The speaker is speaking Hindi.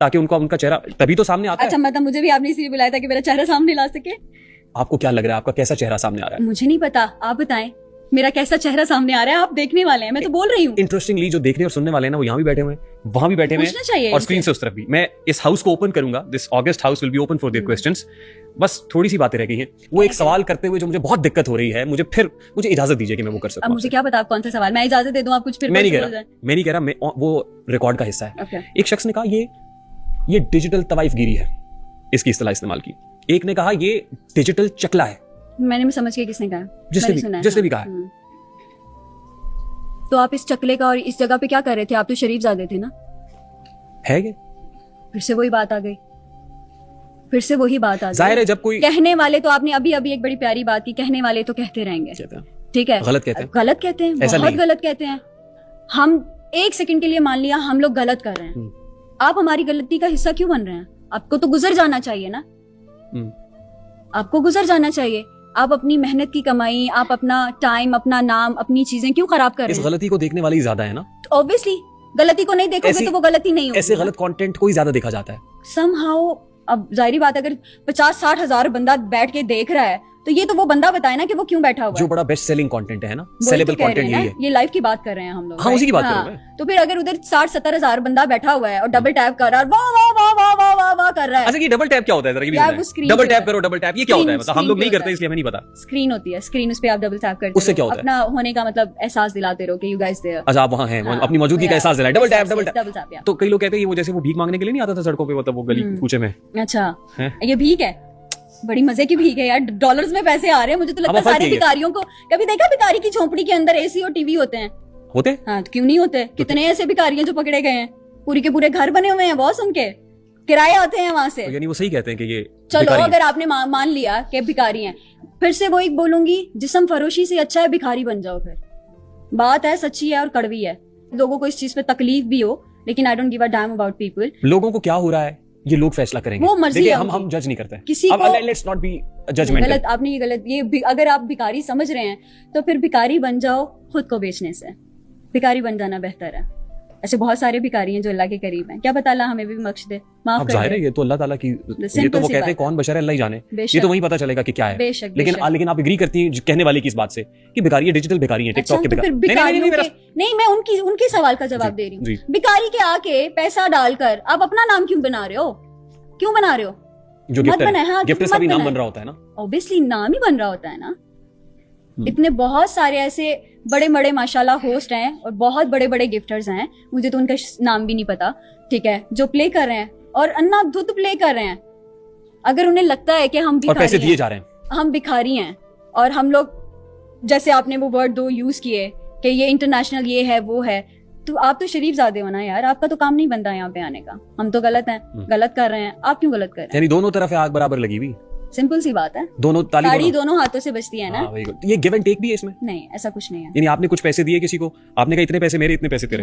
ताकि उनका चेहरा तभी तो सामने आता अच्छा है। मतलब मुझे भी आपने इसलिए बुलाया था कि मेरा चेहरा सामने ला सके? आपको क्या लग रहा है आपका कैसा चेहरा सामने आ रहा है? मुझे नहीं पता, आप बताएं मेरा कैसा चेहरा सामने आ रहा है। आप देखने वाले हैं, मैं तो बोल रही हूँ। इंटरेस्टिंगली जो देखने और सुनने वाले हैं ना वो यहाँ भी बैठे हुए हैं, वहां भी बैठे हुए पूछना चाहिए हैं और इनसे। स्क्रीन से उस तरफ भी। मैं इस हाउस को ओपन करूंगा, this August house will be open for their questions. बस थोड़ी सी बातें रह गई हैं। वो एक सवाल करते हुए जो मुझे बहुत दिक्कत हो रही है, मुझे इजाजत दीजिए कि मैं वो कर अब सकूं। मुझे क्या पता आप कौन सा सवाल, मैं इजाजत दे दूं आप कुछ फिर मैं नहीं कुछ कह बोल रहा, जाएं। मैं नहीं कह रहा, मैं वो रिकॉर्ड का हिस्सा है। Okay. एक शख्स ने कहा ये डिजिटल तवाइफगिरी है, इसकी इस्तेलाह इस्तेमाल की। एक ने कहा ये डिजिटल चकला है। मैंने भी समझ के किसने कहा? जिसने मैंने सुना है, भी हाँ। कहा है। तो आप इस चकले का और इस जगह पे क्या कर रहे थे? आप तो शरीफ ज़ादे थे ना? है ये फिर से वही बात आ गई, फिर से वही बात आ गई। जाहिर है जब कोई कहने वाले तो आपने अभी एक बड़ी प्यारी बात की, कहने वाले तो कहते रहेंगे, कहते हैं, ठीक है? गलत कहते हैं, गलत कहते हैं, ऐसा बहुत नहीं। गलत कहते हैं। हम एक सेकंड के लिए मान लिया हम लोग गलत कर रहे हैं, आप हमारी गलती का हिस्सा क्यों बन रहे हैं? आपको तो गुजर जाना चाहिए ना, आपको गुजर जाना चाहिए। आप अपनी मेहनत की कमाई, आप अपना टाइम, अपना नाम, अपनी चीजें क्यों खराब कर रहे इस हैं? गलती को देखने वाले ही ज्यादा है ना। ऑब्वियसली गलती को नहीं देखोगे तो वो गलती नहीं होगी। ऐसे गलत कंटेंट को ही ज्यादा देखा जाता है। समहाउ अब जाहिर बात है, अगर 50-60 हजार बंदा बैठ के देख रहा है तो ये तो वो बंदा बताए ना कि वो क्यों बैठा हुआ जो है। बड़ा बेस्ट सेलिंग कंटेंट है ना, वही तो सेलेबल कह रहे कंटेंट हैं यही ना, है। ये लाइव की बात कर रहे हैं हम लोग। हाँ, उसी की बात कर हाँ, रहे हैं। तो फिर अगर उधर 60-70 हजार बंदा बैठा हुआ है और डबल टैप कर रहा है, वाह वाह वाह वाह वाह वाह वाह कर रहा है। अच्छा ये डबल टैप क्या होता है जरा ये भी यार, बताएं। वो screen डबल पे टैप होता करो, डबल टैप ये क्या होता है? मतलब हम लोग नहीं screen पे करते इसलिए हमें नहीं पता। स्क्रीन होती है, स्क्रीन उस पे आप डबल टैप करते उससे हो, क्या होता है? अपना होने का मतलब एहसास दिलाते रहो कि यू गाइस देयर। अच्छा आप वहाँ हैं, हाँ, अपनी मौजूदगी का एहसास दिलाए। डबल टैप डबल टैप या। तो कई लोग कहते हैं ये वो जैसे वो भीख मांगने के लिए नहीं आता था सड़कों पे, मतलब वो गली कूचे में। अच्छा हैं? ये भीख है, बड़ी मजे की भीख है यार। डॉलर्स में पैसे आ रहे हैं, मुझे तो लगता है अब फर्क सारे यही है। भिखारियों को। कभी देखा भिखारी की झोपड़ी के अंदर एसी और टीवी होते हैं? होते हाँ, तो क्यों नहीं होते? कितने ऐसे भिखारी हैं जो पकड़े गए हैं, पूरी के पूरे घर बने हुए हैं बॉस, उनके किराए आते हैं वहां से। तो यानी वो सही कहते हैं कि ये चलो भिखारी हैं। अगर आपने मान लिया कि भिखारी हैं, फिर से वही बोलूंगी, जिस्म फरोशी से अच्छा है भिखारी बन जाओ। फिर बात है सच्ची है और कड़वी है। लोगों को इस चीज पे तकलीफ भी हो, लेकिन I don't give a damn about people. लोगों को क्या हो रहा है ये लोग फैसला करेंगे। वो मर्जी देखिए है हम उनकी। जज नहीं करते किसी अब को- लेट्स नॉट बी जजमेंटल। गलत, आपने ये गलत, अगर आप भिखारी समझ रहे हैं तो फिर भिखारी बन जाओ खुद को बेचने से। भिखारी बन जाना बेहतर है। ऐसे बहुत सारे भिखारी हैं जो अल्लाह के करीब हैं, क्या पता अल्लाह हमें भी बख्श दे, माफ अब कर जाहिर दे। है ये तो अल्लाह ताला की, ये तो simple वो सी कहते हैं बात कौन बशर है अल्लाह ही जाने। बेशक। ये तो वही पता चलेगा कि क्या है। बेशक, लेकिन बेशक। लेकिन आप एग्री करती हैं कहने वाली की इस बात से कि भिखारी है, डिजिटल भिखारी है, अच्छा, टिकटॉक के तो फिर भिखारी। नहीं, भिखारियों मेरा- के नहीं, मैं उनके सवाल का जवाब दे रही जी। हूँ। भिखारी के आके पैसा डालकर आप अपना नाम क्यों बना रहे हो? क्यों बना रहे हो? जो मत गिफ्टर बनाए, हाँ, है, गिफ्टर मत का भी नाम बनाए। बन रहा होता है ना। ऑब्वियसली नाम ही बन रहा होता है ना। इतने बहुत सारे ऐसे बड़े बड़े माशाल्लाह होस्ट हैं और बहुत बड़े बड़े गिफ्टर्स हैं, मुझे तो उनका नाम भी नहीं पता, ठीक है, जो प्ले कर रहे हैं और अन्नाधुत प्ले कर रहे हैं। अगर उन्हें लगता है कि हम और भिखारी पैसे दिए हैं, जा रहे हैं। हम भिखारी हैं और हम लोग, जैसे आपने वो वर्ड 2 यूज किए कि ये इंटरनेशनल ये है वो है, तो आप तो शरीफ ज़ादे हो ना यार, आपका तो काम नहीं बनता यहाँ पे आने का। हम तो गलत हैं, गलत कर रहे हैं, आप क्यों गलत कर रहे हैं? यानी दोनों तरफ है आग बराबर लगी हुई, सिंपल सी बात है, दोनों ताली ताड़ी दोनों हाथों से बजती है ना। हाँ, very good। ये गिव एंड टेक भी है इसमें। नहीं, ऐसा कुछ नहीं है। यानी आपने कुछ पैसे दिए किसी को, आपने कहा इतने पैसे मेरे, इतने पैसे तेरे।